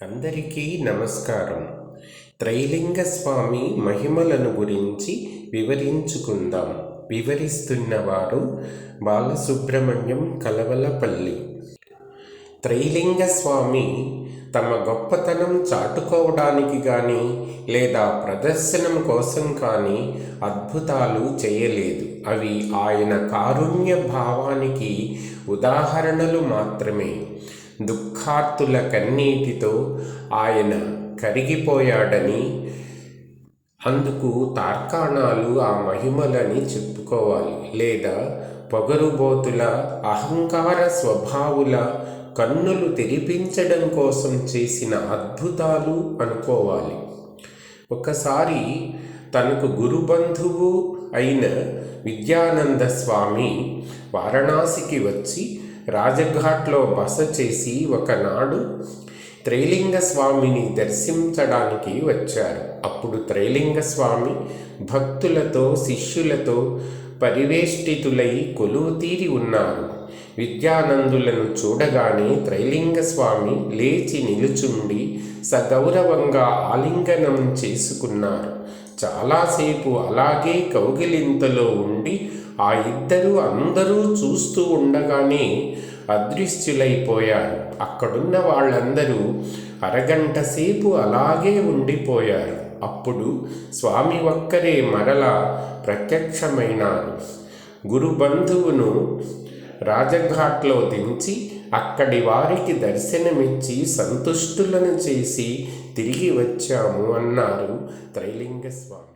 అందరికీ నమస్కారం. త్రైలింగ స్వామి మహిమలను గురించి వివరించుకుందాం. వివరిస్తున్నవారు బాలసుబ్రహ్మణ్యం కలవలపల్లి. త్రైలింగ స్వామి తమ గొప్పతనం చాటుకోవడానికి కానీ లేదా ప్రదర్శనం కోసం కానీ అద్భుతాలు చేయలేదు. అవి ఆయన కారుణ్య భావానికి ఉదాహరణలు మాత్రమే. దుఃఖార్తుల కన్నీటితో ఆయన కరిగిపోయాడని, అందుకు తార్కాణాలు ఆ మహిమలని చెప్పుకోవాలి. లేదా పొగరుబోతుల అహంకార స్వభావుల కన్నులు తెరిపించడం కోసం చేసిన అద్భుతాలు అనుకోవాలి. ఒకసారి తనకు గురుబంధువు అయిన విద్యానంద స్వామి వారణాసికి వచ్చి రాజఘాట్లో బస చేసి ఒకనాడు త్రైలింగ స్వామిని దర్శించడానికి వచ్చారు. అప్పుడు త్రైలింగ స్వామి భక్తులతో శిష్యులతో పరివేష్టితులై కొలువుతీరి ఉన్నారు. విద్యానందులను చూడగానే త్రైలింగ స్వామి లేచి నిలుచుండి సగౌరవంగా ఆలింగనం చేసుకున్నారు. చాలాసేపు అలాగే కౌగిలింతలో ఉండి ఆ ఇద్దరు అందరూ చూస్తూ ఉండగానే అదృశ్యులైపోయారు. అక్కడున్న వాళ్ళందరూ అరగంట సేపు అలాగే ఉండిపోయారు. అప్పుడు స్వామి ఒక్కరే మరలా ప్రత్యక్షమైనారు. గురుబంధువును రాజఘాట్లో దించి అక్కడి వారికి దర్శనమిచ్చి సంతుష్టులను చేసి తిరిగి వచ్చాము అన్నారు త్రైలింగ స్వామి.